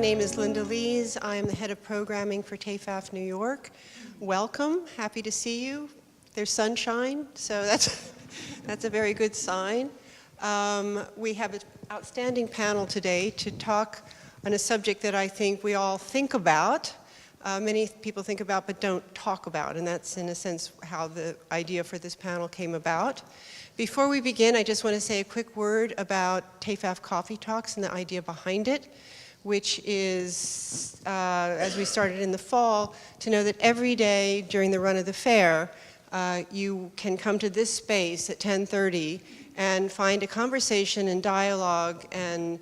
name is Linda Lees. I am the head of programming for TEFAF New York. Welcome, happy to see you. There's sunshine, so that's a very good sign. We have an outstanding panel today to talk on a subject that I think we all think about. Many people think about but don't talk about, and that's in a sense how the idea for this panel came about. Before we begin, I just want to say a quick word about TEFAF Coffee Talks and the idea behind it, which is, as we started in the fall, to know that every day during the run of the fair, you can come to this space at 10:30 and find a conversation and dialogue and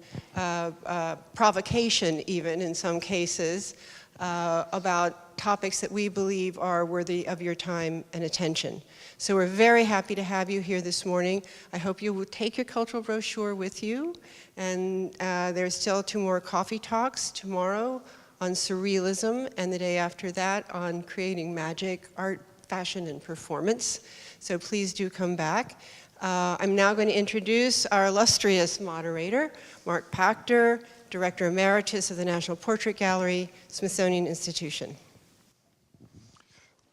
provocation even in some cases about topics that we believe are worthy of your time and attention. So we're very happy to have you here this morning. I hope you will take your cultural brochure with you. And there's still 2 more coffee talks tomorrow on surrealism and the day after that on creating magic, art, fashion, and performance. So please do come back. I'm now going to introduce our illustrious moderator, Mark Pachter, Director Emeritus of the National Portrait Gallery, Smithsonian Institution.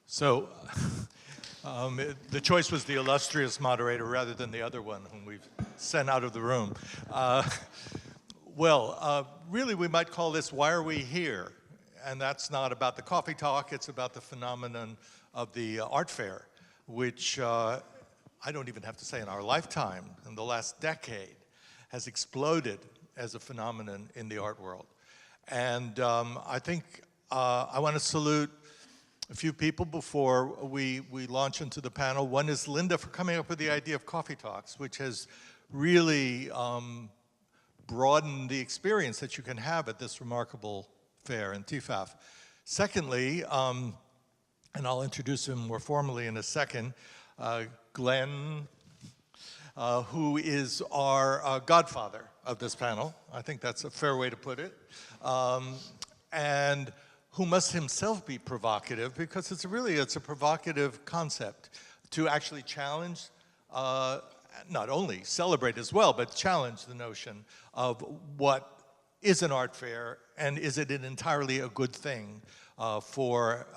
So, the choice was the illustrious moderator rather than the other one whom we've sent out of the room. Really we might call this Why Are We Here? And that's not about the coffee talk, it's about the phenomenon of the art fair, which I don't even have to say in our lifetime, in the last decade, has exploded as a phenomenon in the art world. And I think I want to salute a few people before we launch into the panel. One is Linda for coming up with the idea of coffee talks, which has really broadened the experience that you can have at this remarkable fair in TEFAF. Secondly, and I'll introduce him more formally in a second, Glenn, who is our godfather of this panel. I think that's a fair way to put it. And who must himself be provocative, because it's a provocative concept to actually challenge, not only celebrate as well, but challenge the notion of what is an art fair and is it entirely a good thing for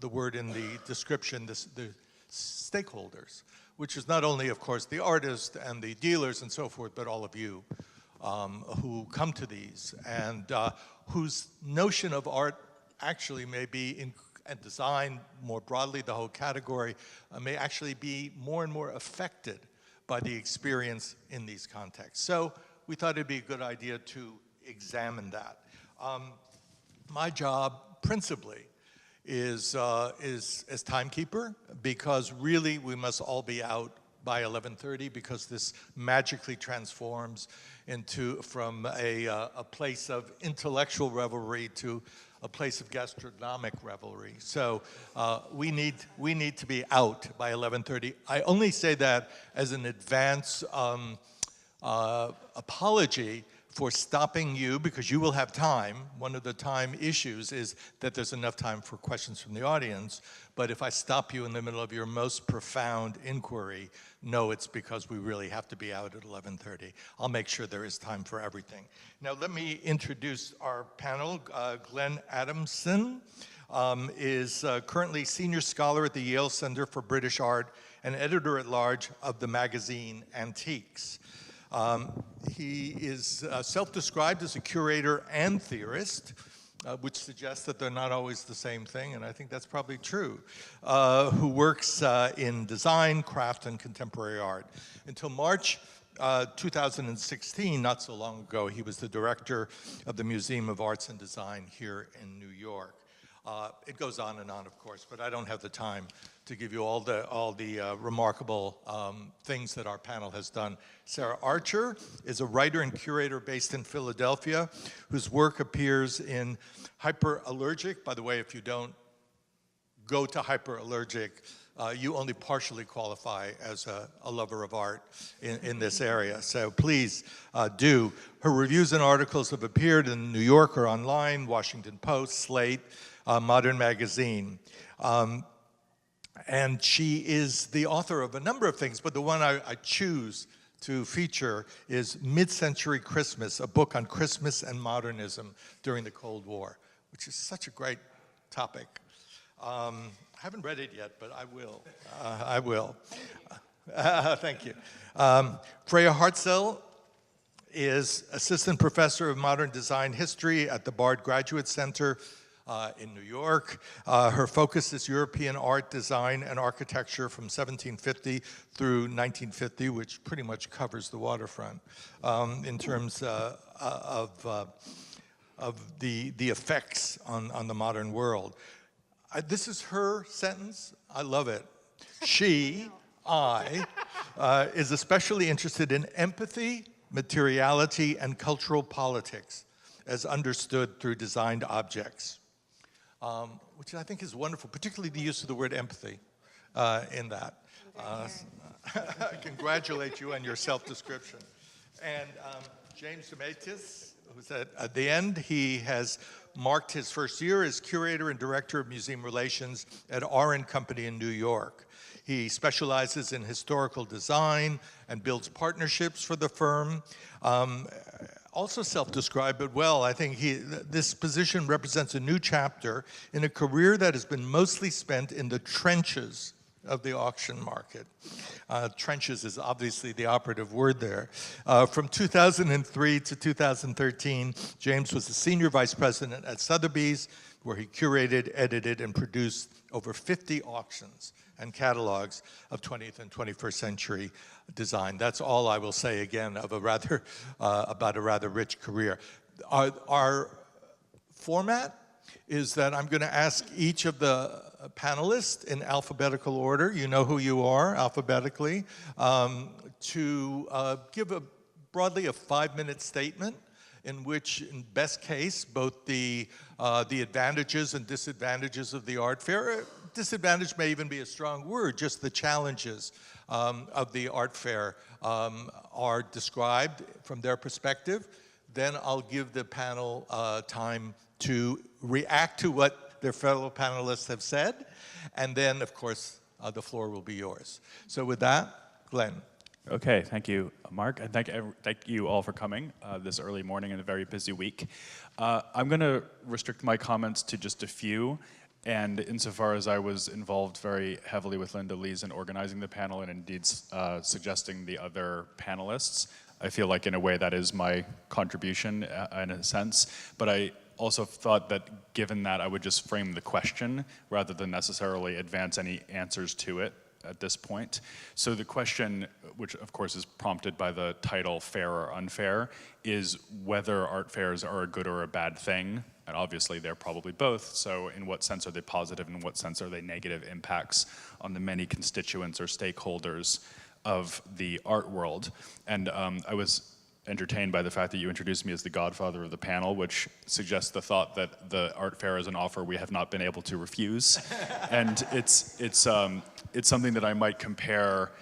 the word in the description, the stakeholders, which is not only, of course, the artists and the dealers and so forth, but all of you who come to these and whose notion of art actually may be, and design more broadly, the whole category, may actually be more and more affected by the experience in these contexts. So we thought it'd be a good idea to examine that. My job, principally, is as timekeeper, because really we must all be out by 11:30, because this magically transforms from a place of intellectual revelry to a place of gastronomic revelry. So we need to be out by 11:30. I only say that as an advance apology for stopping you, because you will have time. One of the time issues is that there's enough time for questions from the audience. But if I stop you in the middle of your most profound inquiry, no, it's because we really have to be out at 11:30. I'll make sure there is time for everything. Now let me introduce our panel. Glenn Adamson is currently Senior Scholar at the Yale Center for British Art and Editor-at-Large of the magazine Antiques. He is self-described as a curator and theorist, which suggests that they're not always the same thing, and I think that's probably true, who works in design, craft, and contemporary art. Until March 2016, not so long ago, he was the director of the Museum of Arts and Design here in New York. It goes on and on, of course, but I don't have the time to give you all the remarkable things that our panel has done. Sarah Archer is a writer and curator based in Philadelphia, whose work appears in Hyperallergic. By the way, if you don't go to Hyperallergic, you only partially qualify as a lover of art in this area. So please do. Her reviews and articles have appeared in New Yorker Online, Washington Post, Slate, Modern Magazine. And she is the author of a number of things, but the one I choose to feature is Mid-Century Christmas, a book on Christmas and modernism during the Cold War, which is such a great topic. I haven't read it yet, but I will. I will. Thank you. Freya Hartzell is Assistant Professor of Modern Design History at the Bard Graduate Center in New York. Her focus is European art, design, and architecture from 1750 through 1950, which pretty much covers the waterfront in terms of the effects on the modern world. This is her sentence. I love it. She, is especially interested in empathy, materiality, and cultural politics as understood through designed objects, which I think is wonderful, particularly the use of the word empathy in that. I congratulate you on your self-description. And James Demetis, who's at the end, he has marked his first year as curator and director of museum relations at R & Company in New York. He specializes in historical design and builds partnerships for the firm. Also self-described, but well, I think this position represents a new chapter in a career that has been mostly spent in the trenches of the auction market. Trenches is obviously the operative word there. From 2003 to 2013, James was the senior vice president at Sotheby's, where he curated, edited, and produced over 50 auctions and catalogs of 20th and 21st century design. That's all I will say again of about a rather rich career. Our format is that I'm going to ask each of the panelists in alphabetical order, you know who you are alphabetically, to give broadly a 5-minute statement in which, in best case, both the advantages and disadvantages of the art fair, disadvantage may even be a strong word, just the challenges of the art fair are described from their perspective. Then I'll give the panel time to react to what their fellow panelists have said, and then, of course, the floor will be yours. So with that, Glenn. Okay, thank you, Mark, and thank you all for coming this early morning in a very busy week. I'm going to restrict my comments to just a few, and insofar as I was involved very heavily with Linda Lees in organizing the panel and indeed suggesting the other panelists, I feel like in a way that is my contribution in a sense, but I also thought that given that I would just frame the question rather than necessarily advance any answers to it at this point. So the question, which of course is prompted by the title Fair or Unfair, is whether art fairs are a good or a bad thing. And obviously they're probably both, so in what sense are they positive and in what sense are they negative impacts on the many constituents or stakeholders of the art world? And I was entertained by the fact that you introduced me as the godfather of the panel, which suggests the thought that the art fair is an offer we have not been able to refuse. And it's something that I might compare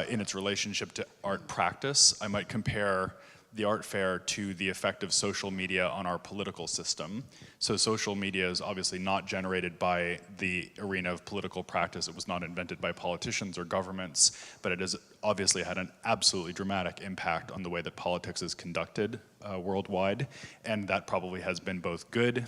in its relationship to art practice. I might compare the art fair to the effect of social media on our political system. So social media is obviously not generated by the arena of political practice. It was not invented by politicians or governments, but it has obviously had an absolutely dramatic impact on the way that politics is conducted worldwide. And that probably has been both good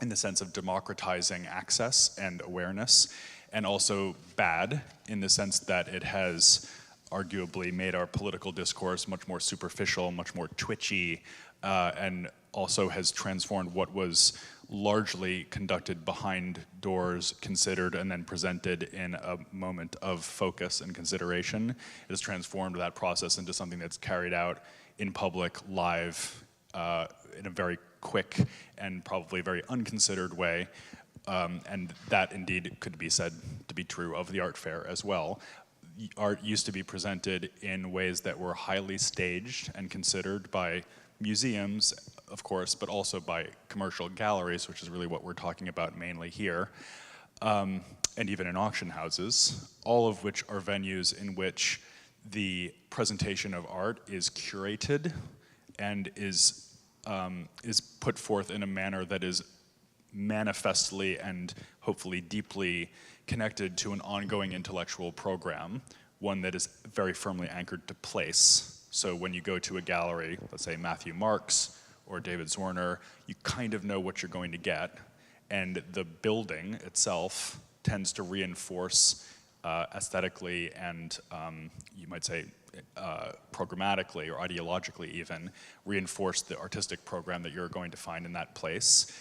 in the sense of democratizing access and awareness, and also bad in the sense that it has arguably made our political discourse much more superficial, much more twitchy, and also has transformed what was largely conducted behind doors, considered and then presented in a moment of focus and consideration. It has transformed that process into something that's carried out in public, live, in a very quick and probably very unconsidered way. And that indeed could be said to be true of the art fair as well. Art used to be presented in ways that were highly staged and considered by museums, of course, but also by commercial galleries, which is really what we're talking about mainly here, and even in auction houses, all of which are venues in which the presentation of art is curated and is put forth in a manner that is manifestly and hopefully deeply connected to an ongoing intellectual program, one that is very firmly anchored to place. So when you go to a gallery, let's say Matthew Marks or David Zwirner, you kind of know what you're going to get, and the building itself tends to reinforce aesthetically and you might say programmatically or ideologically even, reinforce the artistic program that you're going to find in that place.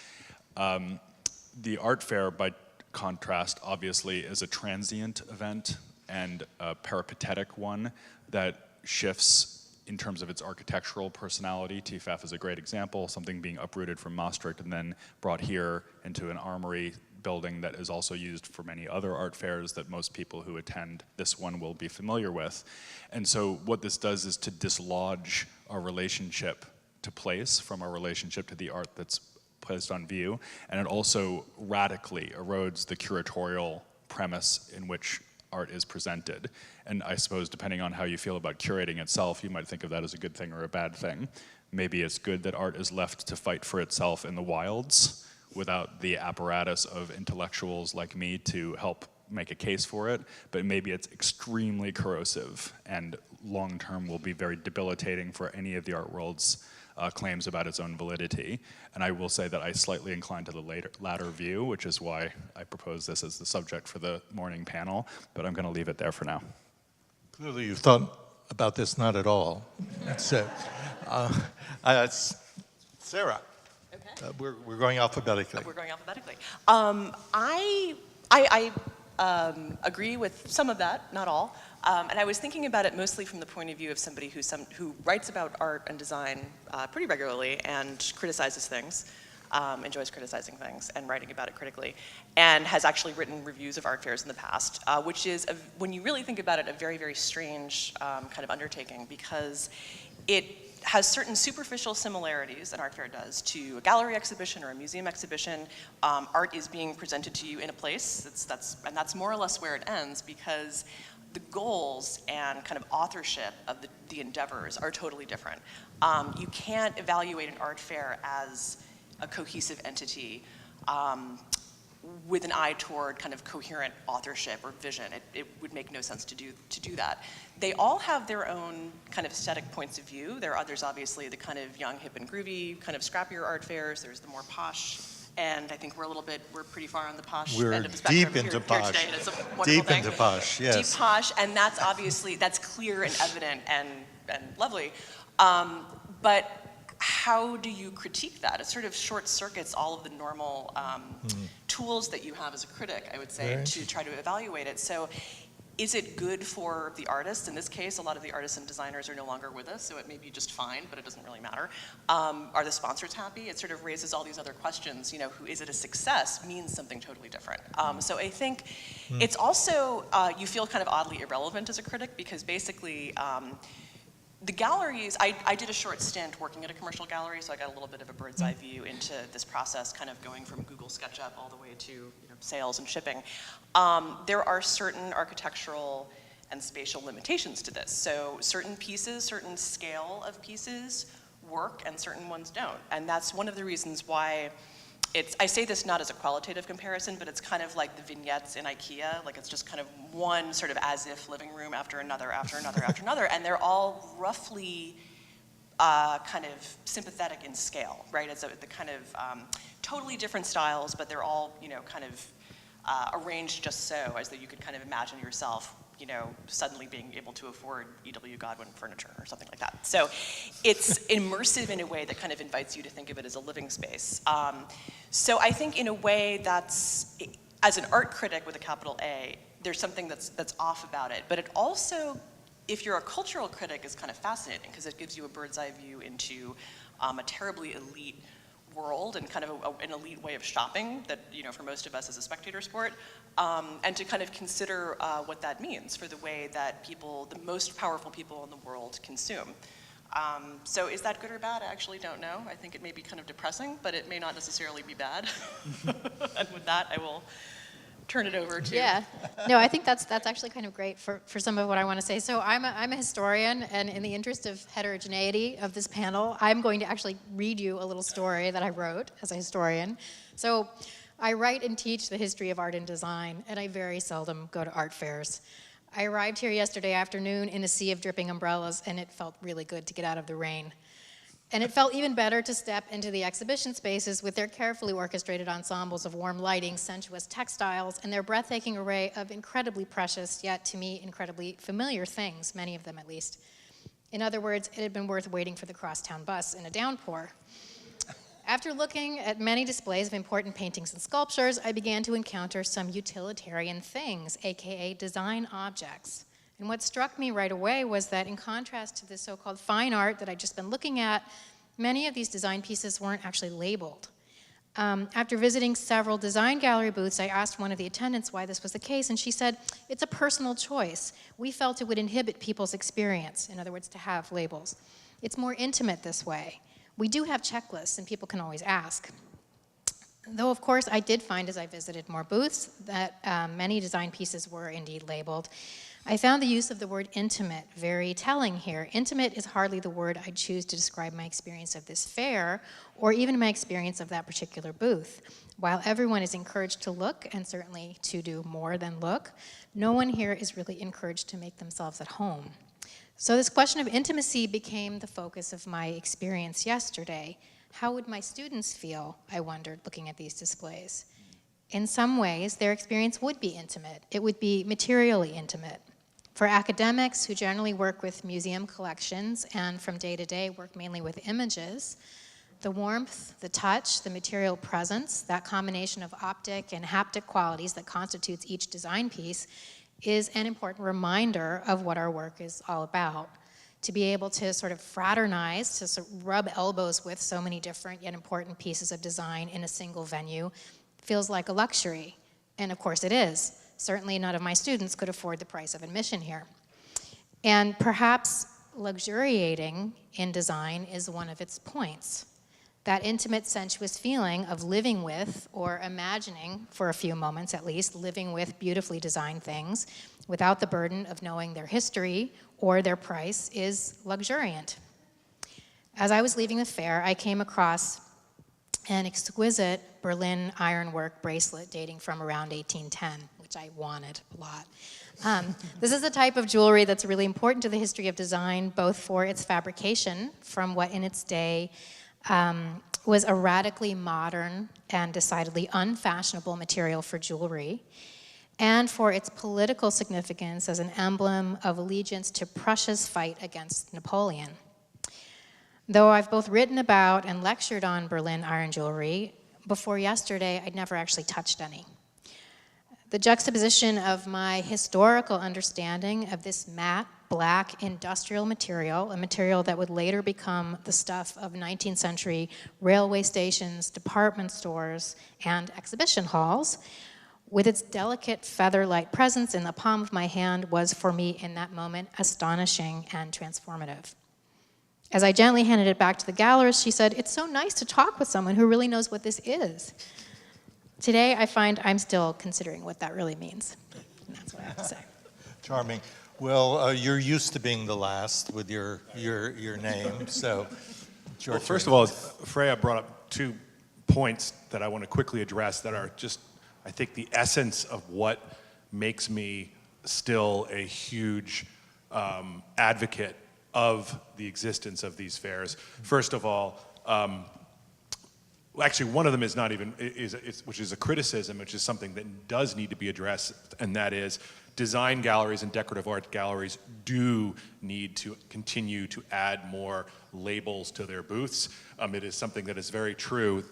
The art fair, by contrast, obviously is a transient event and a peripatetic one that shifts in terms of its architectural personality. TEFAF is a great example, something being uprooted from Maastricht and then brought here into an armory building that is also used for many other art fairs that most people who attend this one will be familiar with. And so what this does is to dislodge our relationship to place from our relationship to the art that's placed on view, and it also radically erodes the curatorial premise in which art is presented. And I suppose depending on how you feel about curating itself, you might think of that as a good thing or a bad thing. Maybe it's good that art is left to fight for itself in the wilds without the apparatus of intellectuals like me to help make a case for it, but maybe it's extremely corrosive and long-term will be very debilitating for any of the art world's claims about its own validity. And I will say that I slightly incline to the latter view, which is why I propose this as the subject for the morning panel, but I'm gonna leave it there for now. Clearly you've thought about this not at all. So, Sarah. Okay. We're going alphabetically. We're going alphabetically. I agree with some of that, not all. And I was thinking about it mostly from the point of view of somebody who writes about art and design pretty regularly and criticizes things, enjoys criticizing things and writing about it critically, and has actually written reviews of art fairs in the past, which is, when you really think about it, a very, very strange kind of undertaking, because it has certain superficial similarities, an art fair does, to a gallery exhibition or a museum exhibition. Art is being presented to you in a place, and that's more or less where it ends, because the goals and kind of authorship of the endeavors are totally different. You can't evaluate an art fair as a cohesive entity with an eye toward kind of coherent authorship or vision. It would make no sense to do that. They all have their own kind of aesthetic points of view. There's obviously the kind of young, hip, and groovy, kind of scrappier art fairs. There's the more posh, and I think we're pretty far on the posh end of the spectrum deep into here posh. today, and it's a wonderful Deep thing. into posh, yes. Deep posh, and that's obviously, that's clear and evident and lovely. But how do you critique that? It sort of short circuits all of the normal tools that you have as a critic, I would say, to try to evaluate it. So is it good for the artists? In this case, a lot of the artists and designers are no longer with us, so it may be just fine, but it doesn't really matter. Are the sponsors happy? It sort of raises all these other questions. You know, is it a success means something totally different. So I think it's also, you feel kind of oddly irrelevant as a critic, because basically, the galleries, I did a short stint working at a commercial gallery, so I got a little bit of a bird's eye view into this process, kind of going from Google SketchUp all the way to sales and shipping. There are certain architectural and spatial limitations to this. So certain pieces, certain scale of pieces work and certain ones don't. And that's one of the reasons why I say this not as a qualitative comparison, but it's kind of like the vignettes in IKEA. Like, it's just kind of one sort of as-if living room after another, after another, after another, and they're all roughly kind of sympathetic in scale, right? It's the kind of totally different styles, but they're all, kind of arranged just so, as though you could kind of imagine yourself, suddenly being able to afford E.W. Godwin furniture or something like that. So it's immersive in a way that kind of invites you to think of it as a living space. So I think in a way that's, as an art critic with a capital A, there's something that's off about it. But it also, if you're a cultural critic, is kind of fascinating, because it gives you a bird's eye view into a terribly elite world and kind of an elite way of shopping that, for most of us is a spectator sport, and to kind of consider what that means for the way that the most powerful people in the world consume. So is that good or bad? I actually don't know. I think it may be kind of depressing, but it may not necessarily be bad. And with that, I will turn it over to... Yeah. No, I think that's actually kind of great for some of what I want to say. So I'm a historian, and in the interest of heterogeneity of this panel, I'm going to actually read you a little story that I wrote as a historian. So I write and teach the history of art and design, and I very seldom go to art fairs. I arrived here yesterday afternoon in a sea of dripping umbrellas, and it felt really good to get out of the rain. And it felt even better to step into the exhibition spaces with their carefully orchestrated ensembles of warm lighting, sensuous textiles, and their breathtaking array of incredibly precious, yet to me incredibly familiar things, many of them at least. In other words, it had been worth waiting for the crosstown bus in a downpour. After looking at many displays of important paintings and sculptures, I began to encounter some utilitarian things, aka design objects. And what struck me right away was that in contrast to the so-called fine art that I'd just been looking at, many of these design pieces weren't actually labeled. After visiting several design gallery booths, I asked one of the attendants why this was the case, and she said, it's a personal choice. We felt it would inhibit people's experience, in other words, to have labels. It's more intimate this way. We do have checklists, and people can always ask. Though, of course, I did find as I visited more booths that many design pieces were indeed labeled. I found the use of the word intimate very telling here. Intimate is hardly the word I'd choose to describe my experience of this fair, or even my experience of that particular booth. While everyone is encouraged to look, and certainly to do more than look, no one here is really encouraged to make themselves at home. So this question of intimacy became the focus of my experience yesterday. How would my students feel, I wondered, looking at these displays? In some ways, their experience would be intimate. It would be materially intimate. For academics who generally work with museum collections and from day to day work mainly with images, the warmth, the touch, the material presence, that combination of optic and haptic qualities that constitutes each design piece is an important reminder of what our work is all about. To be able to sort of fraternize, to sort of rub elbows with so many different yet important pieces of design in a single venue feels like a luxury. And of course it is. Certainly none of my students could afford the price of admission here. And perhaps luxuriating in design is one of its points. That intimate, sensuous feeling of living with, or imagining, for a few moments at least, living with beautifully designed things without the burden of knowing their history or their price is luxuriant. As I was leaving the fair, I came across an exquisite Berlin ironwork bracelet dating from around 1810, which I wanted a lot. This is a type of jewelry that's really important to the history of design, both for its fabrication from what in its day was a radically modern and decidedly unfashionable material for jewelry, and for its political significance as an emblem of allegiance to Prussia's fight against Napoleon. Though I've both written about and lectured on Berlin iron jewelry, before yesterday I'd never actually touched any. The juxtaposition of my historical understanding of this matte, black industrial material, a material that would later become the stuff of 19th century railway stations, department stores, and exhibition halls, with its delicate feather-light presence in the palm of my hand, was for me in that moment astonishing and transformative. As I gently handed it back to the gallerist, she said, "It's so nice to talk with someone who really knows what this is." Today, I find I'm still considering what that really means. And that's what I have to say. Charming. Well, you're used to being the last with your name, so it's your Well, first turn. of all, Freya brought up 2 points that I want to quickly address that are just, I think, the essence of what makes me still a huge advocate of the existence of these fairs. First of all, actually, one of them is not even, which is a criticism, which is something that does need to be addressed, and that is design galleries and decorative art galleries do need to continue to add more labels to their booths. It is something that is very true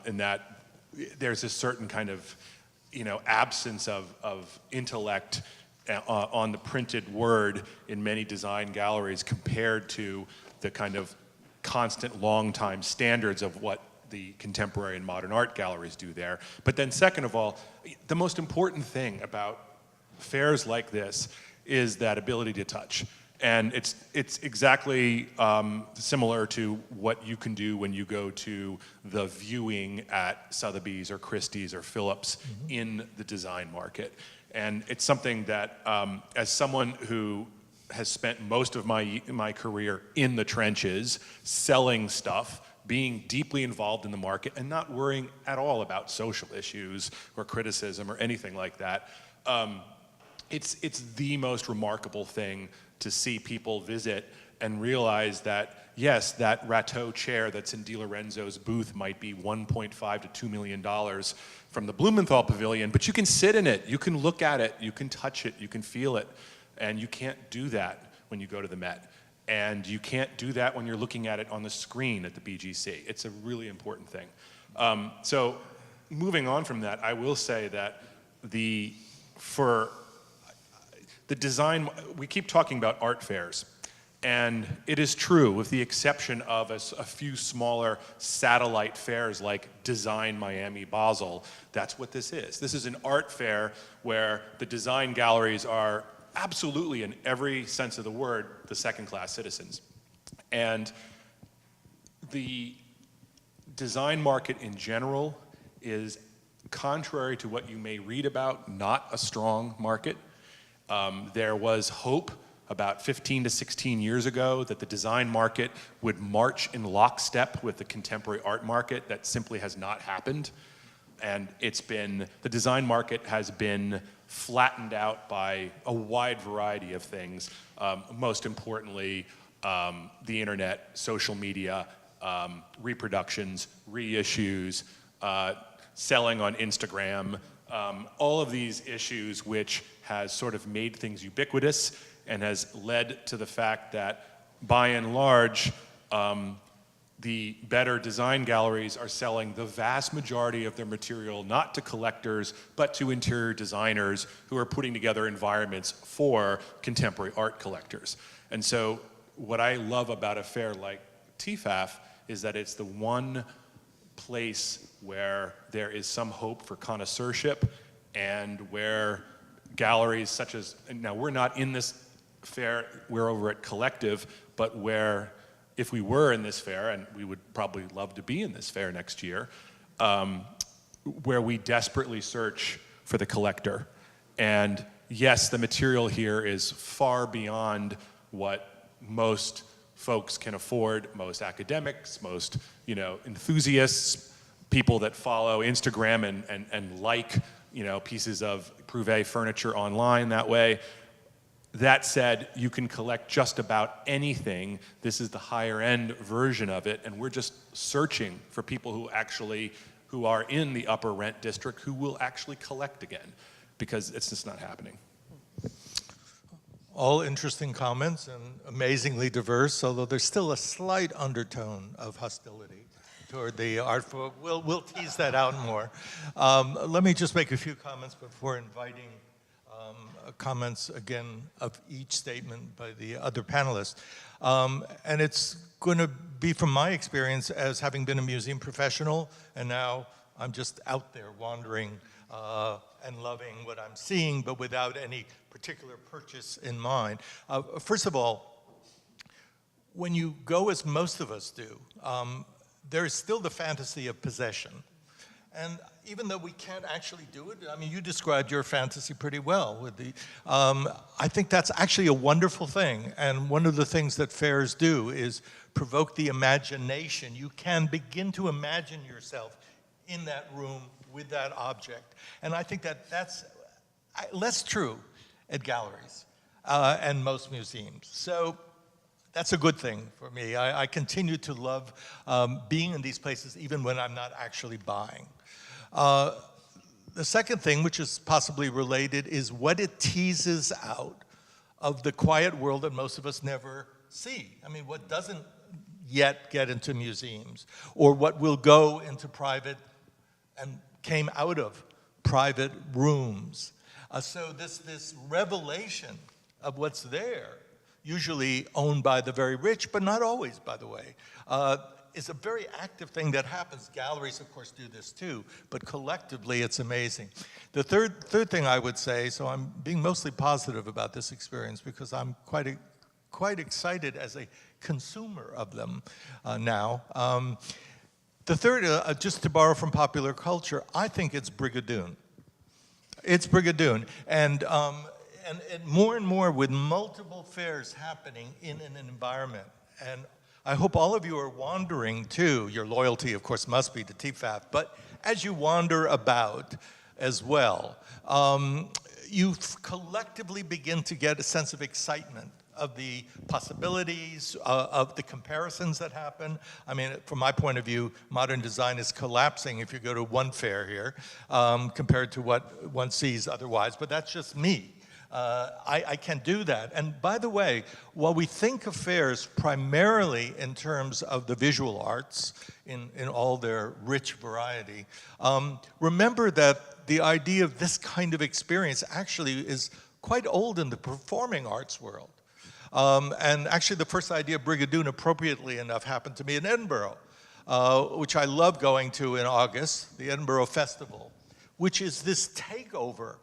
in that there's a certain kind of, absence of intellect on the printed word in many design galleries compared to the kind of constant long time standards of what the contemporary and modern art galleries do there. But then second of all, the most important thing about fairs like this is that ability to touch. And it's exactly similar to what you can do when you go to the viewing at Sotheby's or Christie's or Phillips in the design market. And it's something that, as someone who has spent most of my career in the trenches, selling stuff, being deeply involved in the market, and not worrying at all about social issues or criticism or anything like that, it's the most remarkable thing to see people visit and realize that, yes, that Rateau chair that's in Di Lorenzo's booth might be $1.5 to $2 million from the Blumenthal Pavilion, but you can sit in it, you can look at it, you can touch it, you can feel it, and you can't do that when you go to the Met. And you can't do that when you're looking at it on the screen at the BGC. It's a really important thing. So moving on from that, I will say that for the design, we keep talking about art fairs. And it is true, with the exception of a few smaller satellite fairs like Design Miami Basel, that's what this is. This is an art fair where the design galleries are absolutely, in every sense of the word, the second-class citizens. And the design market in general is, contrary to what you may read about, not a strong market. There was hope about 15 to 16 years ago that the design market would march in lockstep with the contemporary art market. That simply has not happened. And the design market has been flattened out by a wide variety of things. Most importantly, the internet, social media, reproductions, reissues, selling on Instagram, all of these issues which has sort of made things ubiquitous and has led to the fact that, by and large, the better design galleries are selling the vast majority of their material not to collectors, but to interior designers who are putting together environments for contemporary art collectors. And so what I love about a fair like TEFAF is that it's the one place where there is some hope for connoisseurship and where galleries such as, now we're not in this fair, we're over at Collective, but where if we were in this fair, and we would probably love to be in this fair next year, where we desperately search for the collector. And yes, the material here is far beyond what most folks can afford, most academics, most enthusiasts, people that follow Instagram and like pieces of Prouvé furniture online that way. That said, you can collect just about anything. This is the higher end version of it, and we're just searching for people who are in the upper rent district who will actually collect again, because it's just not happening. All interesting comments and amazingly diverse, although there's still a slight undertone of hostility toward the art form. We'll tease that out more. Let me just make a few comments before inviting comments again of each statement by the other panelists. And it's going to be from my experience as having been a museum professional, and now I'm just out there wandering and loving what I'm seeing, but without any particular purchase in mind. First of all, when you go, as most of us do, there is still the fantasy of possession. And even though we can't actually do it, I mean, you described your fantasy pretty well with the, I think that's actually a wonderful thing. And one of the things that fairs do is provoke the imagination. You can begin to imagine yourself in that room with that object. And I think that that's less true at galleries and most museums. So that's a good thing for me. I continue to love being in these places even when I'm not actually buying. The second thing, which is possibly related, is what it teases out of the quiet world that most of us never see. I mean, what doesn't yet get into museums, or what will go into private and came out of private rooms. So this revelation of what's there, usually owned by the very rich, but not always, by the way, is a very active thing that happens. Galleries, of course, do this too, but collectively it's amazing. The third thing I would say, so I'm being mostly positive about this experience because I'm quite excited as a consumer of them now. The third, just to borrow from popular culture, I think it's Brigadoon. It's Brigadoon, and more and more with multiple fairs happening in an environment. And I hope all of you are wandering too. Your loyalty, of course, must be to TEFAF, but as you wander about as well, you collectively begin to get a sense of excitement of the possibilities, of the comparisons that happen. I mean, from my point of view, modern design is collapsing if you go to one fair here, compared to what one sees otherwise, but that's just me. I can do that. And by the way, while we think of fairs primarily in terms of the visual arts in all their rich variety, remember that the idea of this kind of experience actually is quite old in the performing arts world. And actually the first idea of Brigadoon, appropriately enough, happened to me in Edinburgh, which I love going to in August, the Edinburgh Festival, which is this takeover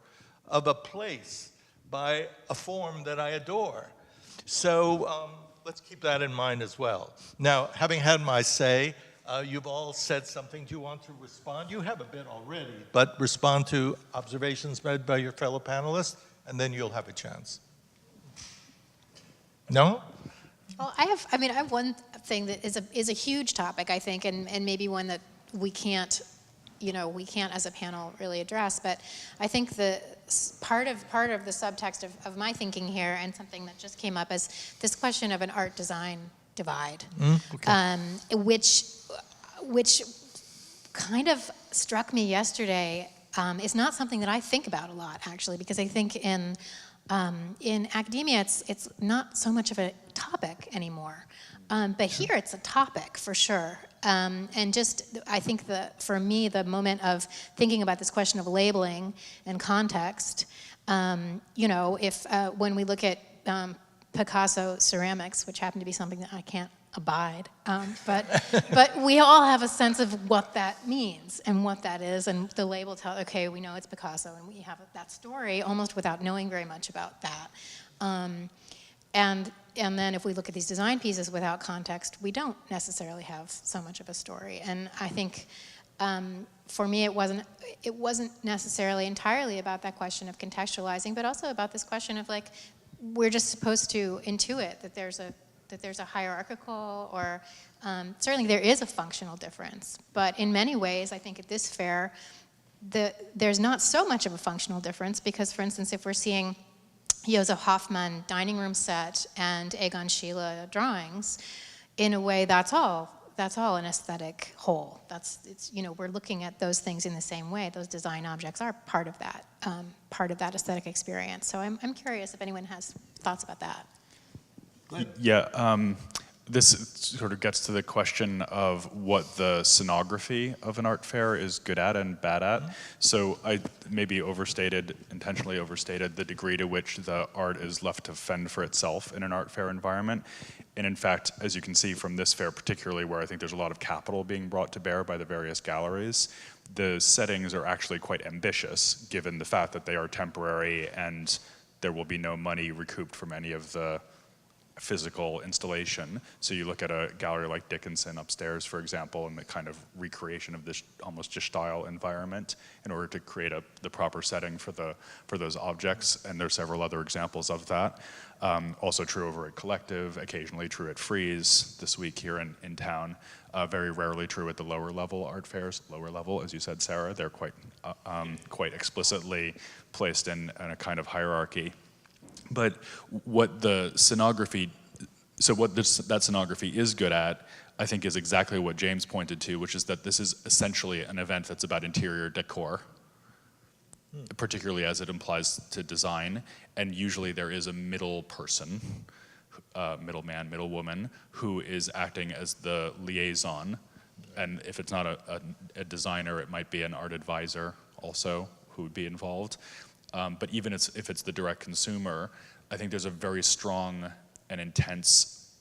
of a place by a form that I adore. So let's keep that in mind as well. Now, having had my say, you've all said something. Do you want to respond? You have a bit already, but respond to observations made by your fellow panelists, and then you'll have a chance. No? Well, I have one thing that is a huge topic, I think, and maybe one that we can't as a panel really address. But I think the part of the subtext of my thinking here, and something that just came up, is this question of an art design divide, which kind of struck me yesterday. Is not something that I think about a lot, actually, because I think in academia, it's not so much of a topic anymore. But here it's a topic for sure. And just, I think for me, the moment of thinking about this question of labeling and context, if when we look at Picasso ceramics, which happen to be something that I can't abide, but we all have a sense of what that means and what that is, and the label tells, okay, we know it's Picasso, and we have that story almost without knowing very much about that. And then if we look at these design pieces without context, we don't necessarily have so much of a story. And I think for me, it wasn't necessarily entirely about that question of contextualizing, but also about this question of, like, we're just supposed to intuit that there's a hierarchical, or certainly there is a functional difference. But in many ways, I think at this fair, there's not so much of a functional difference, because, for instance, if we're seeing Josef Hoffmann dining room set and Egon Schiele drawings, in a way that's all an aesthetic whole. We're looking at those things in the same way. Those design objects are part of that aesthetic experience. So I'm curious if anyone has thoughts about that. Yeah, this sort of gets to the question of what the scenography of an art fair is good at and bad at. So I maybe intentionally overstated the degree to which the art is left to fend for itself in an art fair environment. And in fact, as you can see from this fair particularly, where I think there's a lot of capital being brought to bear by the various galleries, the settings are actually quite ambitious, given the fact that they are temporary and there will be no money recouped from any of the physical installation. So you look at a gallery like Dickinson upstairs, for example, and the kind of recreation of this almost gestile environment in order to create the proper setting for those objects. And there are several other examples of that. Also true over at Collective, occasionally true at Frieze this week here in town. Very rarely true at the lower level art fairs. Lower level, as you said, Sarah, they're quite explicitly placed in a kind of hierarchy. But what that scenography is good at, I think, is exactly what James pointed to, which is that this is essentially an event that's about interior decor, particularly as it applies to design. And usually there is a middle person, middle man, middle woman, who is acting as the liaison. And if it's not a designer, it might be an art advisor also who would be involved. But even if it's the direct consumer, I think there's a very strong and intense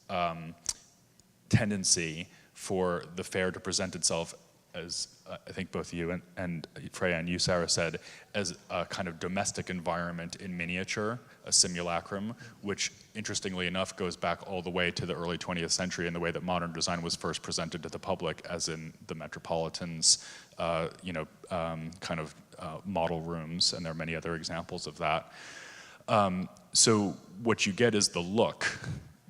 tendency for the fair to present itself as, I think both you and Freya and you, Sarah, said, as a kind of domestic environment in miniature, a simulacrum, which interestingly enough goes back all the way to the early 20th century in the way that modern design was first presented to the public, as in the Metropolitans, model rooms, and there are many other examples of that. So what you get is the look,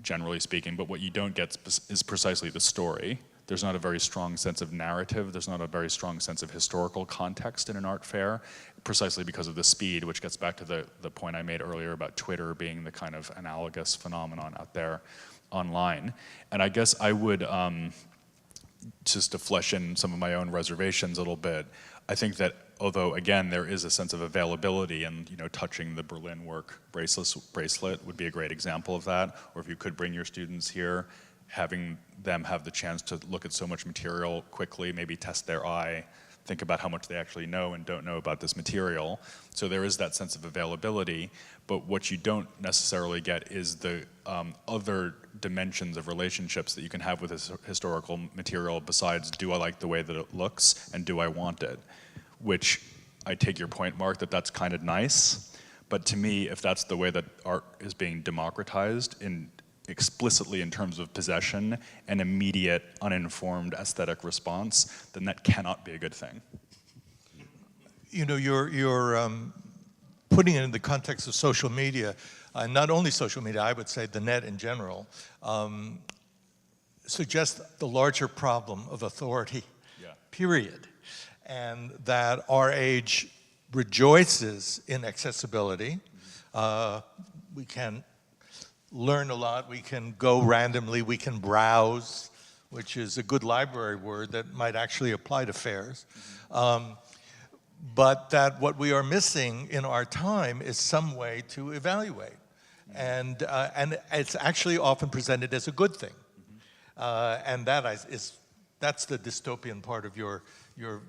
generally speaking, but what you don't get is precisely the story. there's not a very strong sense of narrative, there's not a very strong sense of historical context in an art fair, precisely because of the speed, which gets back to the point I made earlier about Twitter being the kind of analogous phenomenon out there online. And I guess I would, just to flesh in some of my own reservations a little bit, I think that although, again, there is a sense of availability, and touching the Berlin work bracelet would be a great example of that, or if you could bring your students here, having them have the chance to look at so much material quickly, maybe test their eye, think about how much they actually know and don't know about this material. So there is that sense of availability, but what you don't necessarily get is the other dimensions of relationships that you can have with this historical material besides, do I like the way that it looks and do I want it? Which, I take your point, Mark, that that's kind of nice, but to me, if that's the way that art is being democratized explicitly in terms of possession and immediate, uninformed aesthetic response, then that cannot be a good thing. You're putting it in the context of social media, not only social media, I would say the net in general, suggests the larger problem of authority, period. And that our age rejoices in accessibility. We can learn a lot, we can go randomly, we can browse, which is a good library word that might actually apply to fairs. But that what we are missing in our time is some way to evaluate. And it's actually often presented as a good thing. And that's the dystopian part of your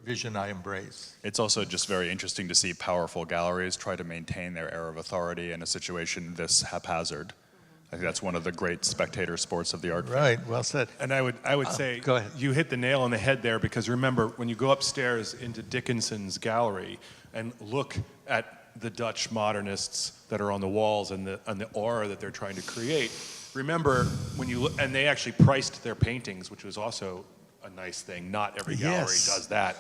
vision I embrace. It's also just very interesting to see powerful galleries try to maintain their air of authority in a situation this haphazard. I think that's one of the great spectator sports of the art. Right, well said. And I would say, go ahead. You hit the nail on the head there, because remember, when you go upstairs into Dickinson's gallery and look at the Dutch modernists that are on the walls and the aura that they're trying to create, remember when you look, and they actually priced their paintings, which was also a nice thing. Not every gallery does that.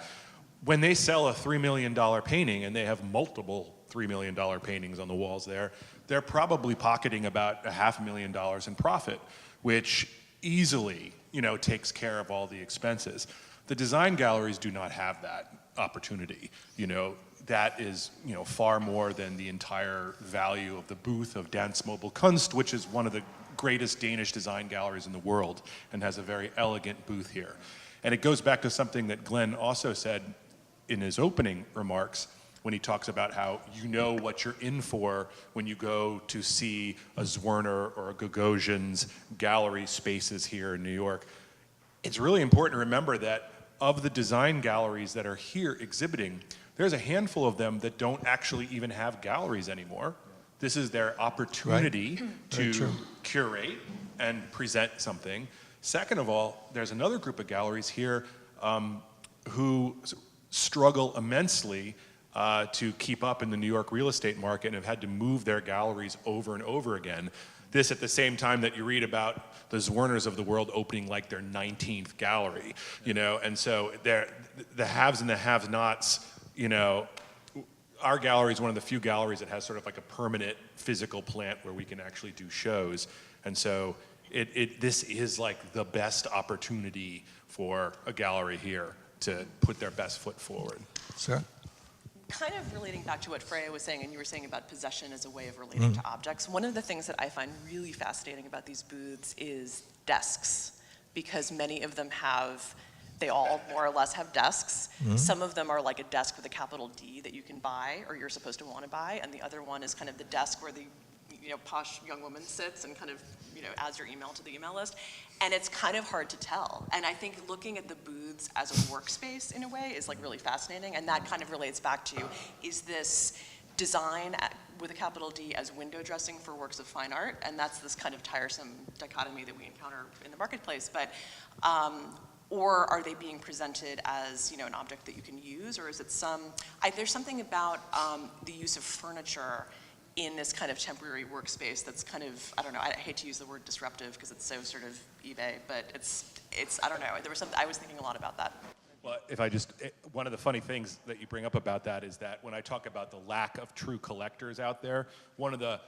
When they sell a $3 million painting, and they have multiple $3 million paintings on the walls there, they're probably pocketing about $500,000 in profit, which easily, takes care of all the expenses. The design galleries do not have that opportunity. That is, far more than the entire value of the booth of Dansk Mobile Kunst, which is one of the greatest Danish design galleries in the world and has a very elegant booth here. And it goes back to something that Glenn also said in his opening remarks, when he talks about how you know what you're in for when you go to see a Zwirner or a Gagosian's gallery spaces here in New York. It's really important to remember that of the design galleries that are here exhibiting, there's a handful of them that don't actually even have galleries anymore. This is their opportunity to curate and present something. Second of all, there's another group of galleries here who struggle immensely to keep up in the New York real estate market and have had to move their galleries over and over again. This at the same time that you read about the Zwirners of the world opening like their 19th gallery, and so the haves and the have-nots, our gallery is one of the few galleries that has sort of like a permanent physical plant where we can actually do shows, and so this is like the best opportunity for a gallery here to put their best foot forward. Sir? Kind of relating back to what Freya was saying, and you were saying about possession as a way of relating to objects, one of the things that I find really fascinating about these booths is desks, because many of them they all more or less have desks. Some of them are like a desk with a capital D that you can buy, or you're supposed to want to buy, and the other one is kind of the desk where the posh young woman sits and kind of adds your email to the email list. And it's kind of hard to tell. And I think looking at the booths as a workspace in a way is like really fascinating. And that kind of relates back to, is this design with a capital D as window dressing for works of fine art? And that's this kind of tiresome dichotomy that we encounter in the marketplace. But, or are they being presented as an object that you can use? Or is it there's something about the use of furniture in this kind of temporary workspace that's kind of, I don't know, I hate to use the word disruptive because it's so sort of eBay, but it's I don't know, I was thinking a lot about that. Well, one of the funny things that you bring up about that is that when I talk about the lack of true collectors out there, one of the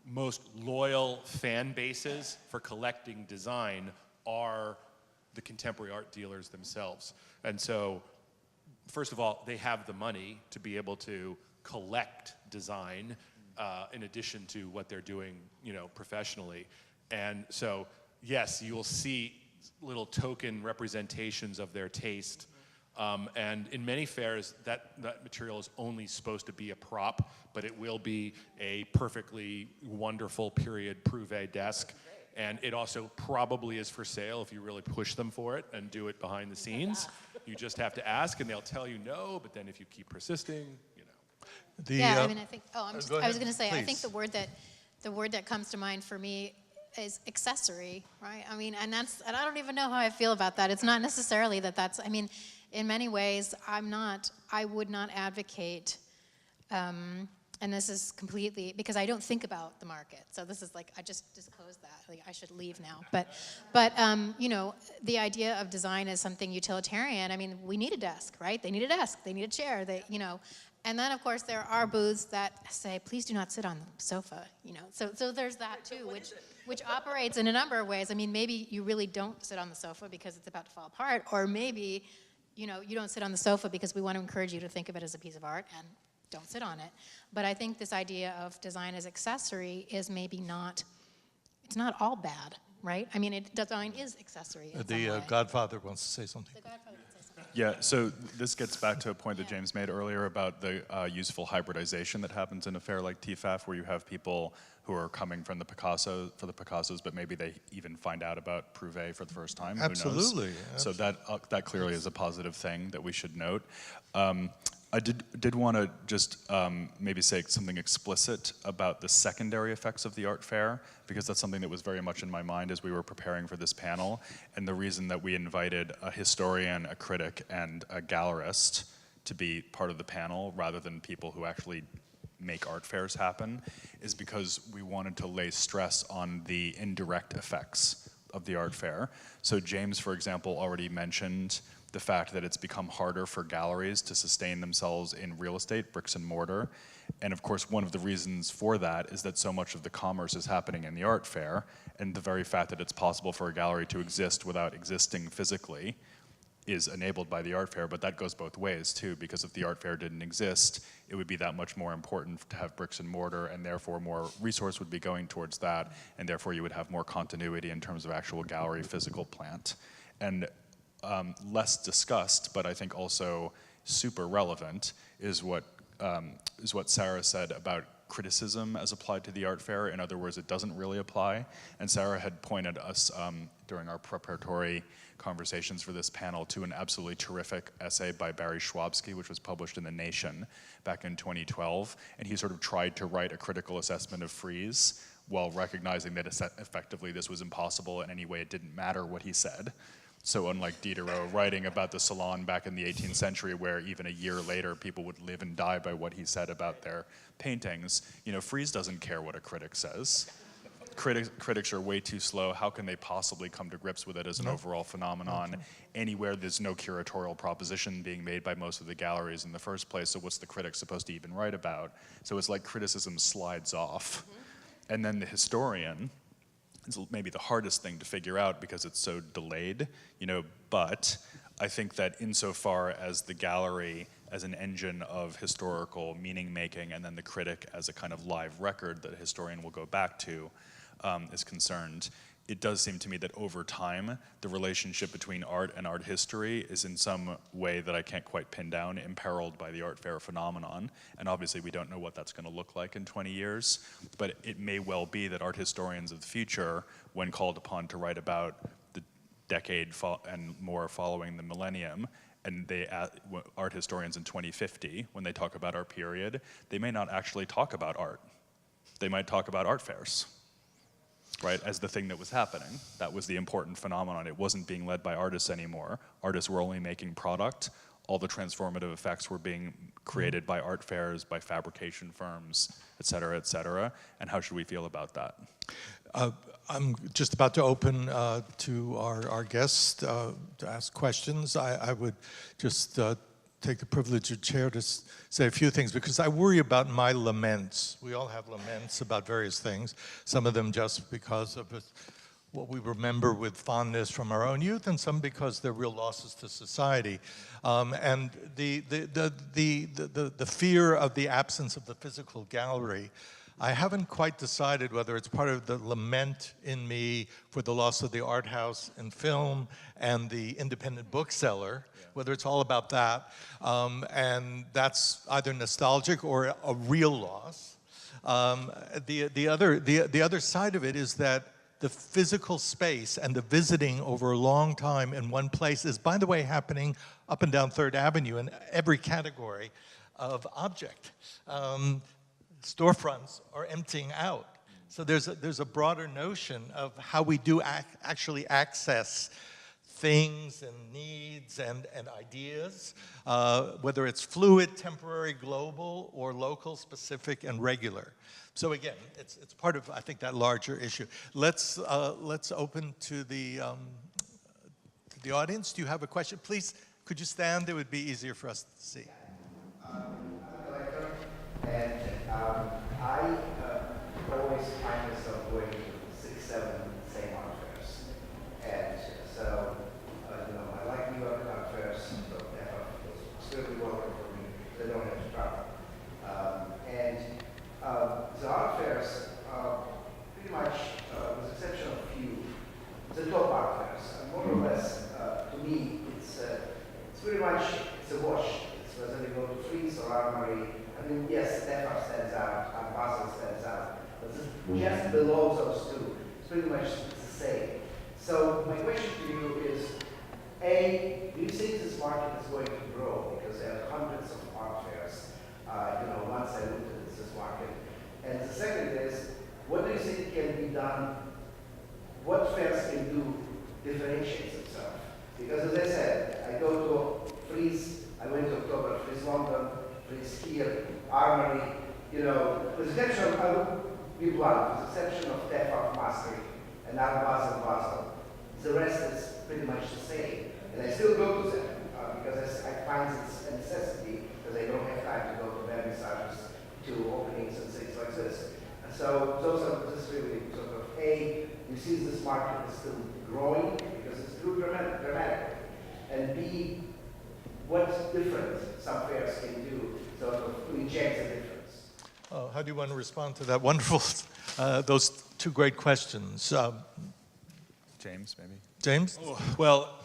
most loyal fan bases for collecting design are the contemporary art dealers themselves. And so, first of all, they have the money to be able to collect design in addition to what they're doing, professionally. And so, yes, you will see little token representations of their taste. And in many fairs, that material is only supposed to be a prop, but it will be a perfectly wonderful period Prouvé desk. And it also probably is for sale if you really push them for it and do it behind the scenes. You just have to ask, and they'll tell you no, but then if you keep persisting, I mean, I think, I was go ahead, going to say, I think please. the word that comes to mind for me is accessory, right? I mean, and I don't even know how I feel about that. It's not necessarily that's, I mean, in many ways, I would not advocate, and this is completely, because I don't think about the market. So this is like, I just disclosed that. Like, I should leave now. But the idea of design is something utilitarian. I mean, we need a desk, right? They need a desk. They need a chair. And then, of course, there are booths that say, please do not sit on the sofa, So there's that, too, which operates in a number of ways. I mean, maybe you really don't sit on the sofa because it's about to fall apart, or maybe, you don't sit on the sofa because we want to encourage you to think of it as a piece of art and don't sit on it. But I think this idea of design as accessory is maybe it's not all bad, right? I mean, design is accessory in some way. Godfather wants to say something. The Godfather can say something. Yeah, so this gets back to a point that James made earlier about the useful hybridization that happens in a fair like TEFAF, where you have people who are coming from the Picassos, but maybe they even find out about Prouvé for the first time. Absolutely. Who knows? So that clearly is a positive thing that we should note. I did want to just maybe say something explicit about the secondary effects of the art fair, because that's something that was very much in my mind as we were preparing for this panel, and the reason that we invited a historian, a critic, and a gallerist to be part of the panel rather than people who actually make art fairs happen is because we wanted to lay stress on the indirect effects of the art fair. So James, for example, already mentioned the fact that it's become harder for galleries to sustain themselves in real estate, bricks and mortar. And of course, one of the reasons for that is that so much of the commerce is happening in the art fair, and the very fact that it's possible for a gallery to exist without existing physically is enabled by the art fair, but that goes both ways too, because if the art fair didn't exist, it would be that much more important to have bricks and mortar, and therefore more resource would be going towards that, and therefore you would have more continuity in terms of actual gallery physical plant. And less discussed, but I think also super relevant, is what Sarah said about criticism as applied to the art fair. In other words, it doesn't really apply. And Sarah had pointed us during our preparatory conversations for this panel to an absolutely terrific essay by Barry Schwabsky, which was published in The Nation back in 2012. And he sort of tried to write a critical assessment of Frieze while recognizing that effectively this was impossible, and anyway it didn't matter what he said. So unlike Diderot writing about the Salon back in the 18th century, where even a year later people would live and die by what he said about their paintings, Frieze doesn't care what a critic says. Critics are way too slow. How can they possibly come to grips with it as an overall phenomenon anywhere there's no curatorial proposition being made by most of the galleries in the first place? So what's the critic supposed to even write about? So it's like criticism slides off. And then the historian, it's maybe the hardest thing to figure out because it's so delayed, but I think that insofar as the gallery as an engine of historical meaning making, and then the critic as a kind of live record that a historian will go back to is concerned, it does seem to me that over time, the relationship between art and art history is in some way that I can't quite pin down, imperiled by the art fair phenomenon. And obviously we don't know what that's going to look like in 20 years, but it may well be that art historians of the future, when called upon to write about the decade and more following the millennium, and art historians in 2050, when they talk about our period, they may not actually talk about art. They might talk about art fairs, right, as the thing that was happening. That was the important phenomenon. It wasn't being led by artists anymore. Artists were only making product. All the transformative effects were being created by art fairs, by fabrication firms, et cetera, and how should we feel about that? I'm just about to open to our guests to ask questions. I would just take the privilege of chair to say a few things, because I worry about my laments. We all have laments about various things, some of them just because of what we remember with fondness from our own youth, and some because they're real losses to society. And the fear of the absence of the physical gallery, I haven't quite decided whether it's part of the lament in me for the loss of the art house and film and the independent bookseller, whether it's all about that, and that's either nostalgic or a real loss. The other side of it is that the physical space and the visiting over a long time in one place is, by the way, happening up and down 3rd Avenue in every category of object. Storefronts are emptying out. So there's a broader notion of how we do actually access things and needs and ideas, whether it's fluid, temporary, global, or local, specific, and regular. So again, it's part of, I think, that larger issue. Let's open to the audience. Do you have a question? Please, could you stand? It would be easier for us to see. I'm a collector, and I always find myself going to 6, 7 same art fairs. And so, I like New York art fairs, so TEFAF was extremely welcome for me, because I don't have to travel. The art fairs pretty much, with the exception of a few, the top art fairs, more or less, to me, it's pretty much, it's a wash. It's whether you go to Frieze or Armory. I mean, yes, TEFAF stands out, Art Basel stands out, but just below those two, it's pretty much the same. So my question to you is, A, do you think this market is going to grow? Because there are hundreds of art fairs, once I looked at this market. And the second is, what do you think can be done, what fairs can do differentiates themselves? Because as I said, I go to Frieze, I went to October, Frieze London, Frieze here, Armory, with the exception of, I will be blunt, with the exception of TEFAF Maastricht and Art Basel, the rest is pretty much the same. And I still go to them because I find it's a necessity because I don't have time to go to vernissages, to openings and things like this. And so those are just really sort of, A, you see this market is still growing because it's grew dramatically. And B, what's different some fairs can do sort of to inject the difference? How do you want to respond to that wonderful, those two great questions? James, maybe? James? Well,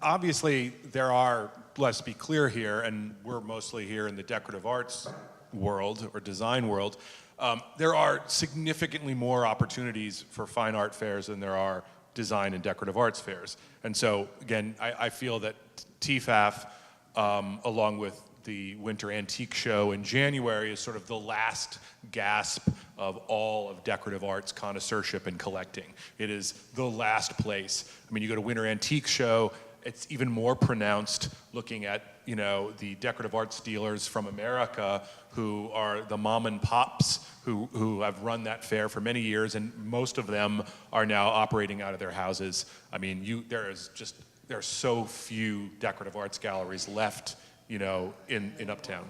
obviously there are, let's be clear here, and we're mostly here in the decorative arts world or design world, there are significantly more opportunities for fine art fairs than there are design and decorative arts fairs. And so, again, I feel that TEFAF, along with the Winter Antique Show in January, is sort of the last gasp of all of decorative arts connoisseurship and collecting. It is the last place. I mean, you go to Winter Antique Show, it's even more pronounced looking at, the decorative arts dealers from America who are the mom and pops who have run that fair for many years, and most of them are now operating out of their houses. I mean, there are so few decorative arts galleries left, in Uptown.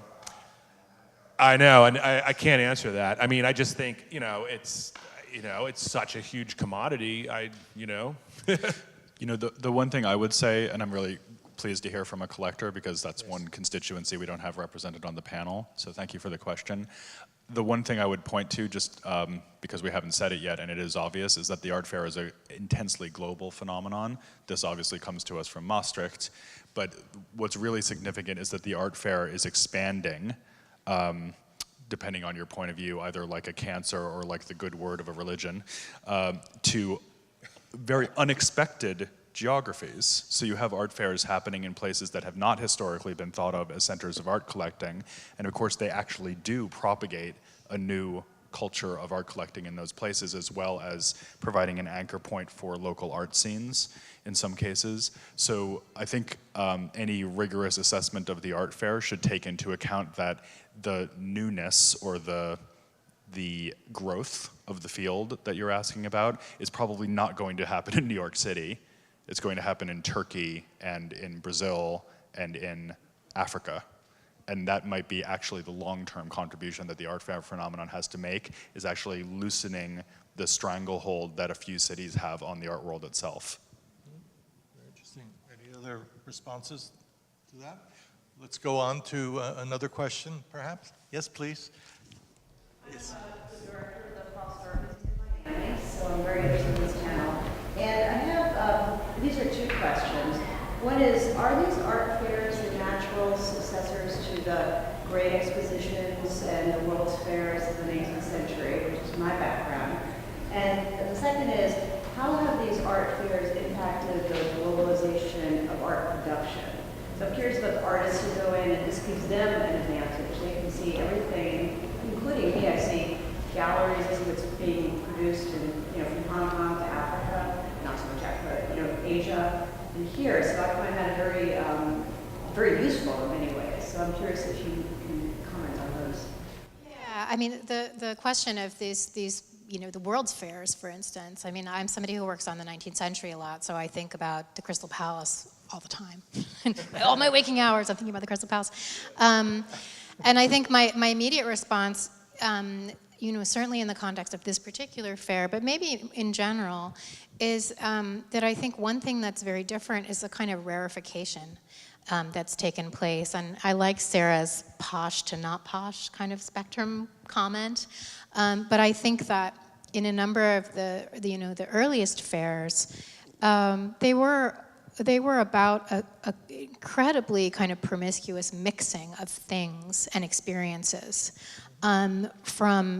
I know, and I can't answer that. I mean, I just think, it's such a huge commodity. The one thing I would say, and I'm really pleased to hear from a collector because that's one constituency we don't have represented on the panel, so thank you for the question. The one thing I would point to, just because we haven't said it yet and it is obvious, is that the art fair is an intensely global phenomenon. This obviously comes to us from Maastricht, but what's really significant is that the art fair is expanding, depending on your point of view, either like a cancer or like the good word of a religion, to very unexpected geographies. So you have art fairs happening in places that have not historically been thought of as centers of art collecting, and of course they actually do propagate a new culture of art collecting in those places, as well as providing an anchor point for local art scenes in some cases. So I think any rigorous assessment of the art fair should take into account that the newness or the growth of the field that you're asking about is probably not going to happen in New York City. It's going to happen in Turkey and in Brazil and in Africa. And that might be actually the long-term contribution that the art fair phenomenon has to make, is actually loosening the stranglehold that a few cities have on the art world itself. Very interesting. Any other responses to that? Let's go on to another question, perhaps. Yes, please. Yes. The director of the Foster Art Museum in Miami, so I'm very interested in this panel. And I have, these are two questions. One is, are these art fairs the natural successors to the great expositions and the World's Fairs of the 19th century, which is my background? And the second is, how have these art fairs impacted the globalization of art production? So I'm curious about the artists who go in, and this gives them an advantage. They can see everything, including me. I see galleries, exhibits being produced in, from Hong Kong to Africa, not so much Africa, Asia, and here. So I find that very useful in many ways. So I'm curious if you can comment on those. Yeah, I mean, the question of these the World's Fairs, for instance. I mean, I'm somebody who works on the 19th century a lot, so I think about the Crystal Palace all the time. All my waking hours, I'm thinking about the Crystal Palace. And I think my immediate response, certainly in the context of this particular fair, but maybe in general, is that I think one thing that's very different is the kind of rarefication that's taken place. And I like Sarah's posh to not posh kind of spectrum comment. But I think that in a number of the earliest fairs, they were about a incredibly kind of promiscuous mixing of things and experiences, from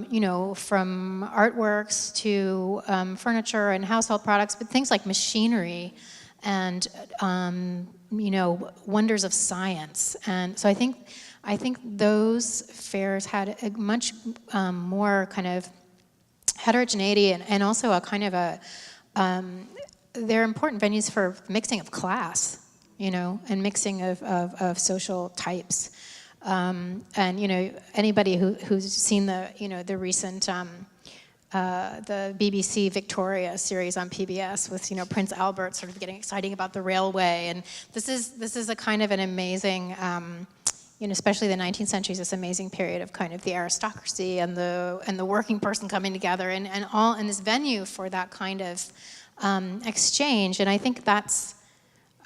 artworks to furniture and household products, but things like machinery and wonders of science. And so I think those fairs had a much more kind of heterogeneity and also a kind of they're important venues for mixing of class, and mixing of social types. And anybody who's seen the recent the BBC Victoria series on PBS with Prince Albert sort of getting exciting about the railway, and this is a kind of an amazing. Especially the 19th century is this amazing period of kind of the aristocracy and the working person coming together and all in this venue for that kind of exchange. And I think that's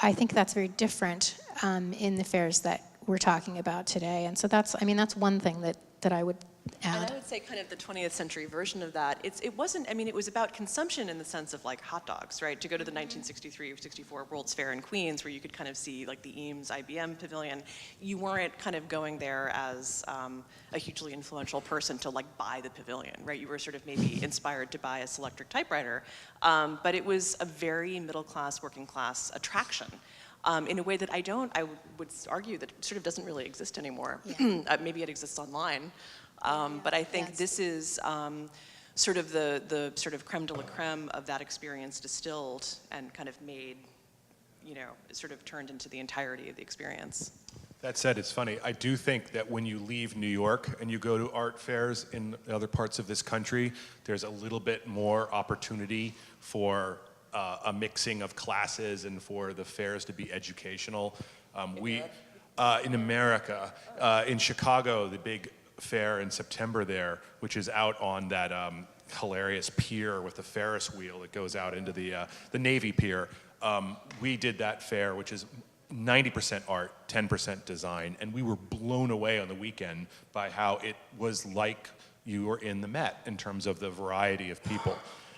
very different in the fairs that we're talking about today. And so that's one thing that I would add. And I would say kind of the 20th century version of that, it was about consumption in the sense of like hot dogs, right? To go to the 1963 or 64 World's Fair in Queens, where you could kind of see like the Eames IBM pavilion, you weren't kind of going there as a hugely influential person to like buy the pavilion, right? You were sort of maybe inspired to buy a Selectric typewriter, but it was a very middle class, working class attraction. In a way that I would argue that it sort of doesn't really exist anymore. Yeah. Maybe it exists online. But I think this is sort of the sort of creme de la creme of that experience distilled and kind of made, sort of turned into the entirety of the experience. That said, it's funny. I do think that when you leave New York and you go to art fairs in other parts of this country, there's a little bit more opportunity for a mixing of classes and for the fairs to be educational. In America, in Chicago, the big fair in September there, which is out on that hilarious pier with the Ferris wheel that goes out into the Navy Pier. We did that fair, which is 90% art, 10% design, and we were blown away on the weekend by how it was like you were in the Met in terms of the variety of people.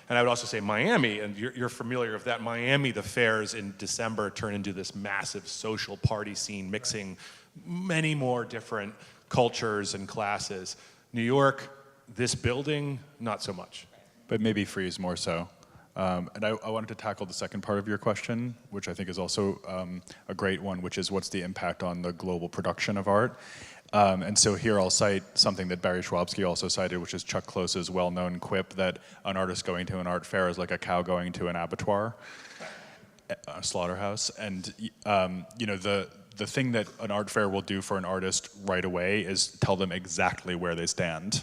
And I would also say Miami, and you're familiar with that. Miami, the fairs in December turn into this massive social party scene, mixing many more different cultures and classes. New York, this building, not so much. But maybe Frieze more so. And I wanted to tackle the second part of your question, which I think is also a great one, which is what's the impact on the global production of art? And so here I'll cite something that Barry Schwabsky also cited, which is Chuck Close's well-known quip that an artist going to an art fair is like a cow going to an abattoir, a slaughterhouse. And the thing that an art fair will do for an artist right away is tell them exactly where they stand.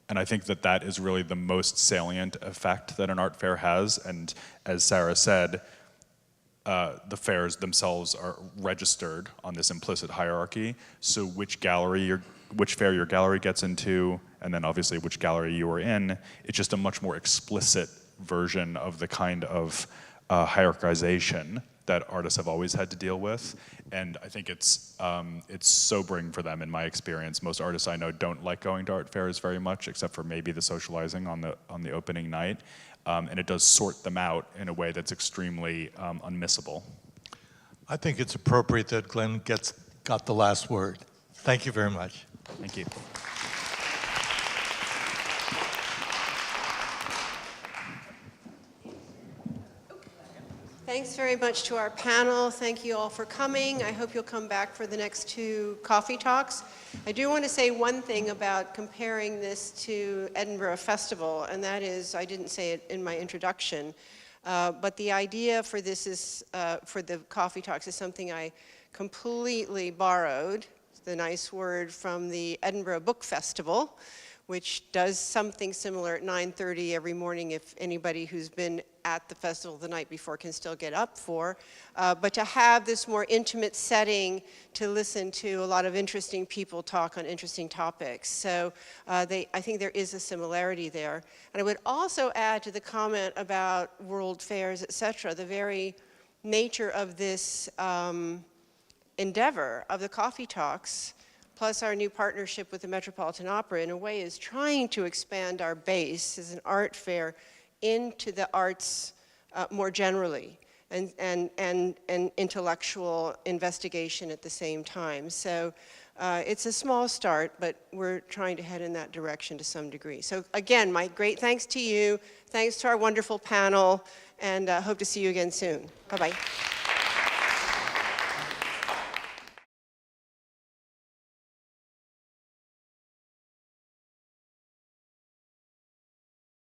And I think that is really the most salient effect that an art fair has. And as Sarah said, the fairs themselves are registered on this implicit hierarchy. So which gallery which fair your gallery gets into, and then obviously which gallery you are in. It's just a much more explicit version of the kind of hierarchization that artists have always had to deal with. And I think it's sobering for them in my experience. Most artists I know don't like going to art fairs very much, except for maybe the socializing on the opening night. And it does sort them out in a way that's extremely unmissable. I think it's appropriate that Glenn got the last word. Thank you very much. Thank you. Thanks very much to our panel. Thank you all for coming. I hope you'll come back for the next 2 coffee talks. I do want to say one thing about comparing this to Edinburgh Festival, and that is, I didn't say it in my introduction, but the idea for this is, for the coffee talks is something I completely borrowed, the nice word, from the Edinburgh Book Festival, which does something similar at 9:30 every morning if anybody who's been at the festival the night before can still get up for. But to have this more intimate setting to listen to a lot of interesting people talk on interesting topics. So I think there is a similarity there. And I would also add to the comment about world fairs, et cetera, the very nature of this endeavor of the coffee talks, plus our new partnership with the Metropolitan Opera, in a way is trying to expand our base as an art fair into the arts more generally, and intellectual investigation at the same time. So it's a small start, but we're trying to head in that direction to some degree. So again, my great thanks to you, thanks to our wonderful panel, and hope to see you again soon. Bye-bye.